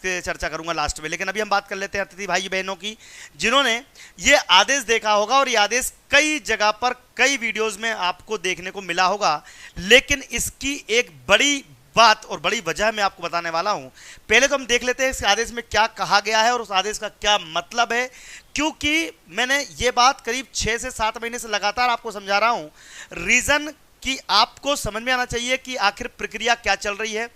की चर्चा करूंगा लास्ट में, लेकिन अभी हम बात कर लेते हैं अतिथि भाई बहनों की जिन्होंने ये आदेश देखा होगा, और ये आदेश कई जगह पर कई वीडियोस में आपको देखने को मिला होगा। लेकिन इसकी एक बड़ी बात और बड़ी वजह मैं आपको बताने वाला हूं। पहले तो हम देख लेते हैं इस आदेश में क्या कहा गया है और उस आदेश का क्या मतलब है, क्योंकि मैंने ये बात करीब 6 से 7 महीने से लगातार आपको समझा रहा हूं। रीजन कि आपको समझ में आना चाहिए कि आखिर प्रक्रिया क्या चल रही है।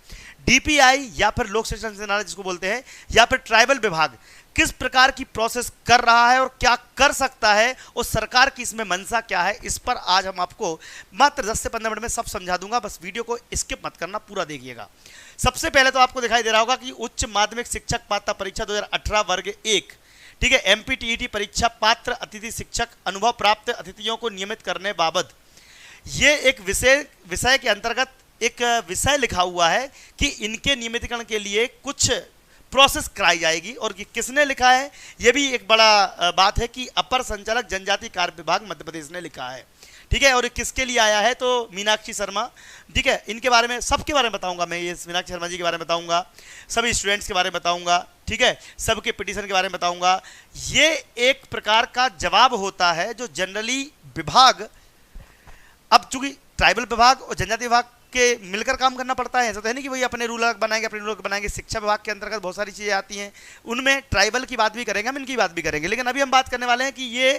डीपीआई या फिर लोक शिक्षण संचालनालय जिसको बोलते हैं, या फिर ट्राइबल विभाग किस प्रकार की प्रोसेस कर रहा है और क्या कर सकता है, और सरकार की इसमें मंशा क्या है, इस पर आज हम आपको मात्र 10 से 15 मिनट में सब समझा दूंगा। बस वीडियो को स्किप मत करना, पूरा देखिएगा। सबसे पहले तो आपको दिखाई दे रहा होगा कि उच्च माध्यमिक शिक्षक पात्रता परीक्षा 2018 वर्ग 1, ठीक है, एमपीटीईटी परीक्षा पात्र अतिथि शिक्षक अनुभव प्राप्त अतिथियों को नियमित करने बाबत, ये एक विषय के अंतर्गत एक विषय लिखा हुआ है कि इनके नियमितीकरण के लिए कुछ प्रोसेस कराई जाएगी। और किसने लिखा है, यह भी एक बड़ा बात है कि अपर संचालक जनजाति कार्य विभाग मध्य प्रदेश ने लिखा है, ठीक है। और ये किसके लिए आया है, तो मीनाक्षी शर्मा, ठीक है। इनके बारे में सबके बारे में बताऊंगा मैं, ये मीनाक्षी शर्मा जी के बारे में बताऊंगा, सभी स्टूडेंट्स के बारे में बताऊंगा, ठीक है, सबके पिटीशन के बारे में बताऊंगा। ये एक प्रकार का जवाब होता है जो जनरली विभाग, अब चूंकि ट्राइबल विभाग और जनजाति विभाग के मिलकर काम करना पड़ता है, ऐसा तो है नहीं कि वही अपने रूल बनाएंगे अपने रूल बनाएंगे। शिक्षा विभाग के अंतर्गत बहुत सारी चीज़ें आती हैं, उनमें ट्राइबल की बात भी करेंगे, हम इनकी बात भी करेंगे। लेकिन अभी हम बात करने वाले हैं कि ये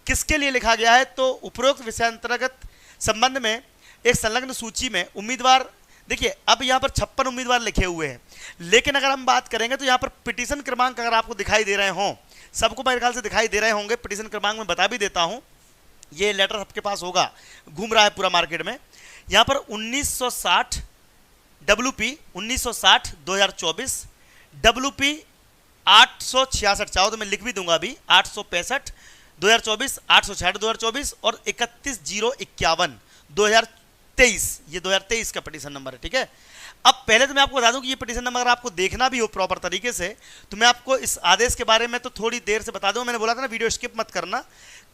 किसके लिए लिखा गया है। तो उपरोक्त विषयांतर्गत संबंध में एक संलग्न सूची में उम्मीदवार, देखिए अब यहाँ पर 56 उम्मीदवार लिखे हुए हैं, लेकिन अगर हम बात करेंगे तो यहाँ पर पिटीशन क्रमांक अगर आपको दिखाई दे रहे हों, सबको मेरे ख्याल से दिखाई दे रहे होंगे, पिटीशन क्रमांक में बता भी देता हूँ, ये लेटर सबके पास होगा, घूम रहा है पूरा मार्केट में। यहाँ पर 1960 WP 1960 2024, WP 866, चाहो तो मैं लिख भी दूंगा अभी, 865 2024, 866 2024 और 31051 2023, ये 2023 का पिटीशन नंबर है, ठीक है। अब पहले तो मैं आपको बता दूं कि ये पिटीशन नंबर अगर आपको देखना भी हो प्रॉपर तरीके से, तो मैं आपको इस आदेश के बारे में तो थोड़ी देर से बता दूं। मैंने बोला था ना वीडियो स्किप मत करना,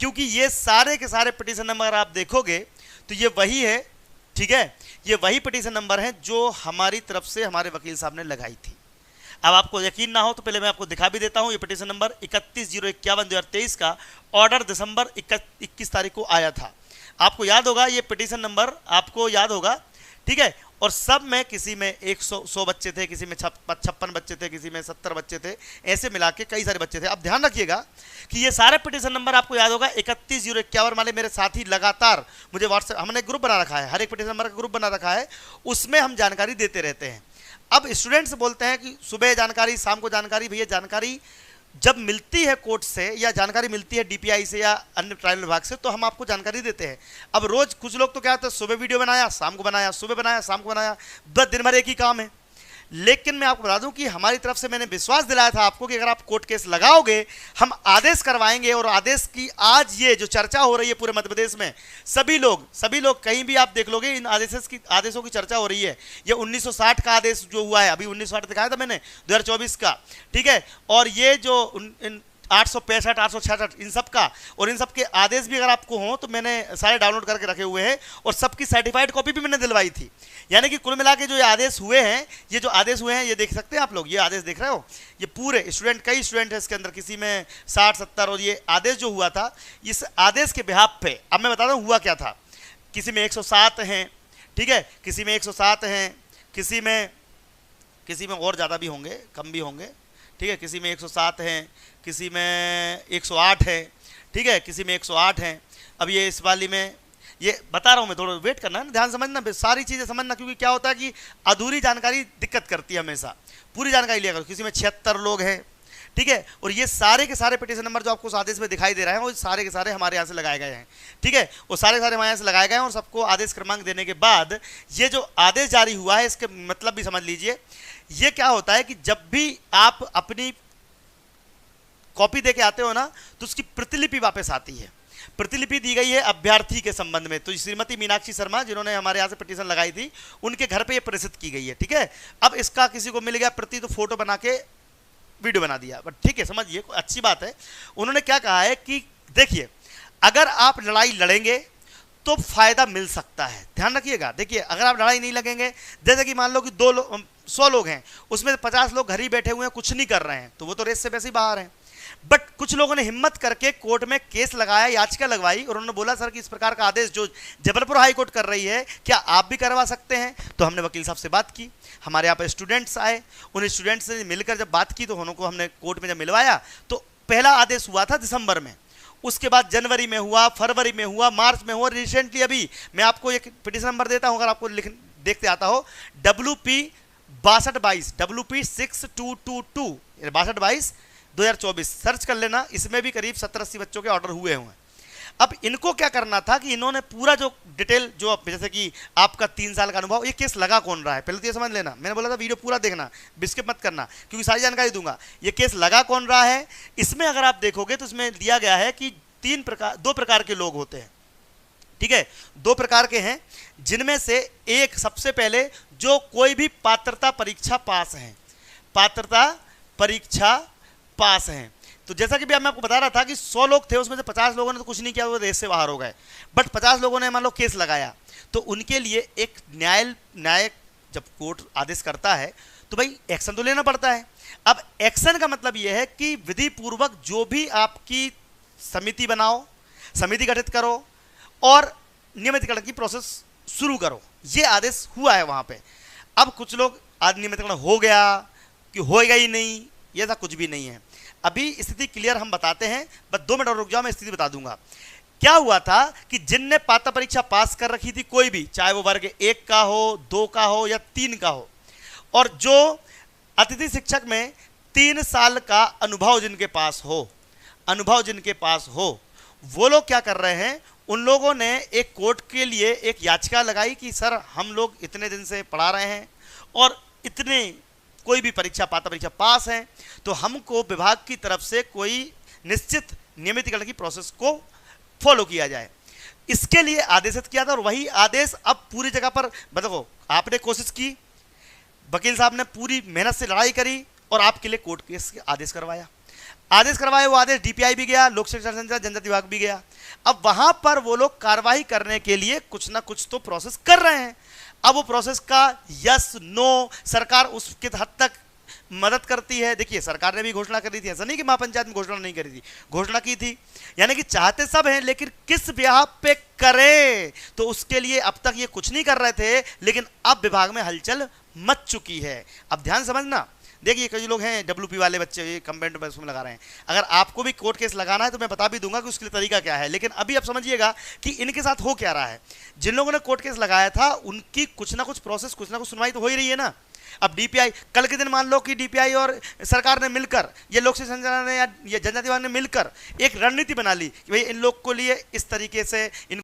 क्योंकि ये सारे के सारे पिटीशन नंबर अगर आप देखोगे तो ये वही है, ठीक है, ये वही पिटीशन नंबर है जो हमारी तरफ से हमारे वकील साहब ने लगाई थी। अब आपको यकीन ना हो तो पहले मैं आपको दिखा भी देता हूं। ये पिटीशन नंबर 31/051 2023 का ऑर्डर दिसंबर 21 तारीख को आया था। आपको याद होगा ये पिटीशन नंबर, आपको याद होगा, ठीक है। और सब में किसी में 100 बच्चे थे, किसी में 56 बच्चे थे, किसी में 70 बच्चे थे, ऐसे मिला के कई सारे बच्चे थे। अब ध्यान रखिएगा कि ये सारे पिटीशन नंबर आपको याद होगा 31/051 वाले मेरे साथी लगातार मुझे व्हाट्सएप, हमने ग्रुप बना रखा है, हर एक पिटीशन नंबर का ग्रुप बना रखा है, उसमें हम जानकारी देते रहते हैं। अब स्टूडेंट्स बोलते हैं कि सुबह जानकारी, शाम को जानकारी। भैया जानकारी जब मिलती है कोर्ट से या जानकारी मिलती है डीपीआई से या अन्य ट्राइबल विभाग से, तो हम आपको जानकारी देते हैं। अब रोज कुछ लोग तो क्या होता है, सुबह वीडियो बनाया, शाम को बनाया, सुबह बनाया, शाम को बनाया, बस दिन भर एक ही काम है। लेकिन मैं आपको बता दूं कि हमारी तरफ से मैंने विश्वास दिलाया था आपको कि अगर आप कोर्ट केस लगाओगे, हम आदेश करवाएंगे। और आदेश की आज ये जो चर्चा हो रही है पूरे मध्य प्रदेश में, सभी लोग कहीं भी आप देख लोगे इन आदेशों की चर्चा हो रही है। ये 1960 का आदेश जो हुआ है, अभी 1960 दिखाया था मैंने, 2024 का, ठीक है। और ये जो 865 866 इन सब का, और इन सब के आदेश भी अगर आपको हो तो मैंने सारे डाउनलोड करके रखे हुए हैं, और सबकी सर्टिफाइड कॉपी भी मैंने दिलवाई थी। यानी कि कुल मिला के जो ये आदेश हुए हैं, ये देख सकते हैं आप लोग, ये आदेश देख रहे हो, ये पूरे स्टूडेंट, कई स्टूडेंट है इसके अंदर, किसी में 60-70, और ये आदेश जो हुआ था, इस आदेश के बिहाफ पे अब मैं बता दूं हुआ क्या था। किसी में 107 हैं, ठीक है, किसी में 107 हैं, किसी में और ज़्यादा भी होंगे, कम भी होंगे, ठीक है, किसी में 107 हैं, किसी में 108 है, ठीक है, किसी में 108 हैं। अब ये इस वाली में ये बता रहा हूँ मैं, थोड़ा वेट करना है, ध्यान समझना, सारी चीज़ें समझना, क्योंकि क्या होता है कि अधूरी जानकारी दिक्कत करती है हमेशा, पूरी जानकारी लिया करो। किसी में 76 लोग हैं, ठीक है। और ये सारे के सारे पिटीशन नंबर जो आपको उस आदेश में दिखाई दे रहे हैं, वो सारे के सारे हमारे यहाँ से लगाए गए हैं, ठीक है, वो सारे हमारे यहाँ से लगाए गए हैं। और सबको आदेश क्रमांक देने के बाद ये जो आदेश जारी हुआ है, इसके मतलब भी समझ लीजिए। ये क्या होता है कि जब भी आप अपनी कॉपी दे के आते हो ना, तो उसकी प्रतिलिपि वापस आती है। प्रतिलिपि दी गई है अभ्यर्थी के संबंध में, तो श्रीमती मीनाक्षी शर्मा जिन्होंने हमारे यहाँ से पिटीशन लगाई थी, उनके घर पे ये प्रेषित की गई है, ठीक है। अब इसका किसी को मिल गया प्रति, तो फोटो बना के वीडियो बना दिया, बट ठीक है, समझिए, अच्छी बात है। उन्होंने क्या कहा है कि देखिए, अगर आप लड़ाई लड़ेंगे तो फायदा मिल सकता है, ध्यान रखिएगा। देखिए, अगर आप लड़ाई नहीं लगेंगे, जैसे कि मान लो कि 100 लोग हैं, उसमें 50 लोग घर ही बैठे हुए हैं, कुछ नहीं कर रहे हैं, तो वो तो रेस से वैसे ही बाहर हैं। बट कुछ लोगों ने हिम्मत करके कोर्ट में केस लगाया, याचिका लगवाई, और उन्होंने बोला सर कि इस प्रकार का आदेश जो जबलपुर हाई कोर्ट कर रही है, क्या आप भी करवा सकते हैं? तो हमने वकील साहब से बात की, हमारे यहाँ पर स्टूडेंट्स आए, उन स्टूडेंट्स से मिलकर जब बात की तो उनको हमने कोर्ट में जब मिलवाया तो पहला आदेश हुआ था दिसंबर में, उसके बाद जनवरी में हुआ, फरवरी में हुआ, मार्च में हुआ, रिसेंटली अभी मैं आपको एक पिटीशन नंबर देता हूं, अगर आपको देखते आता हो, WP 6222 WP 6222 6222 2024 सर्च कर लेना, इसमें भी करीब 70-80 बच्चों के ऑर्डर हुए हुए हैं। अब इनको क्या करना था कि इन्होंने पूरा जो डिटेल, जो जैसे कि आपका 3 साल का अनुभव, ये केस लगा कौन रहा है, पहले तो ये समझ लेना। मैंने बोला था वीडियो पूरा देखना, बिस्किप मत करना, क्योंकि सारी जानकारी दूंगा। ये केस लगा कौन रहा है, इसमें अगर आप देखोगे तो इसमें दिया गया है कि 2 प्रकार के लोग होते हैं, ठीक है, 2 प्रकार के हैं, जिनमें से एक सबसे पहले जो कोई भी पात्रता परीक्षा पास है, पात्रता परीक्षा पास हैं। तो जैसा कि भी मैं आपको बता रहा था कि 100 लोग थे, उसमें से 50 लोगों ने तो कुछ नहीं किया, वो रेस से बाहर हो गए, बट 50 लोगों ने मान लो केस लगाया, तो उनके लिए एक न्याय जब कोर्ट आदेश करता है तो भाई एक्शन तो लेना पड़ता है। अब एक्शन का मतलब यह है कि विधि पूर्वक जो भी आपकी समिति बनाओ, समिति गठित करो और नियमितीकरण की प्रोसेस शुरू करो, ये आदेश हुआ है वहां पे। अब कुछ लोग आज नियमितीकरण हो गया कि होएगा ही नहीं, ये ऐसा कुछ भी नहीं है। अभी स्थिति क्लियर हम बताते हैं, बस 2 मिनट और रुक जाओ, मैं स्थिति बता दूंगा। क्या हुआ था कि जिनने पात्रता परीक्षा पास कर रखी थी, कोई भी, चाहे वो वर्ग 1 का हो, 2 का हो या 3 का हो, और जो अतिथि शिक्षक में 3 साल का अनुभव जिनके पास हो, वो लोग क्या कर रहे हैं, उन लोगों ने एक कोर्ट के लिए एक याचिका लगाई कि सर हम लोग इतने दिन से पढ़ा रहे हैं और इतने कोई भी परीक्षा पात्रता परीक्षा पास है, तो हमको विभाग की तरफ से कोई निश्चित नियमितीकरण की प्रोसेस को फॉलो किया जाए। इसके लिए आदेशित किया था, और वही आदेश अब पूरी जगह पर बताओ, आपने कोशिश की, वकील साहब ने पूरी मेहनत से लड़ाई करी और आपके लिए कोर्ट केस आदेश करवाया। वो आदेश DPI भी गया, लोक शिक्षण संचालक जनजाति विभाग भी गया। अब वहां पर वो लोग कार्रवाई करने के लिए कुछ ना कुछ तो प्रोसेस कर रहे हैं। अब वो प्रोसेस का यस नो सरकार उसके हद तक मदद करती है। देखिए सरकार ने भी घोषणा करी थी, ऐसा नहीं कि महापंचायत में घोषणा नहीं करी थी, घोषणा की थी, यानी कि चाहते सब हैं, लेकिन किस ब्याह पे करें, तो उसके लिए अब तक ये कुछ नहीं कर रहे थे, लेकिन अब विभाग में हलचल मच चुकी है। अब ध्यान समझना, देखिए कई लोग हैं WP वाले बच्चे, ये कंप्लेंट में उसमें लगा रहे हैं, अगर आपको भी कोर्ट केस लगाना है तो मैं बता भी दूंगा कि उसके लिए तरीका क्या है, लेकिन अभी आप समझिएगा कि इनके साथ हो क्या रहा है। जिन लोगों ने कोर्ट केस लगाया था उनकी कुछ ना कुछ प्रोसेस, कुछ ना कुछ सुनवाई तो हो ही रही है ना। अब DPI कल के दिन मान लो कि DPI और सरकार ने मिलकर, ये लोक शिक्षण संचालक ने या जनजाति विभाग ने मिलकर एक रणनीति बना ली कि भाई इन लोग को लिए इस तरीके से इन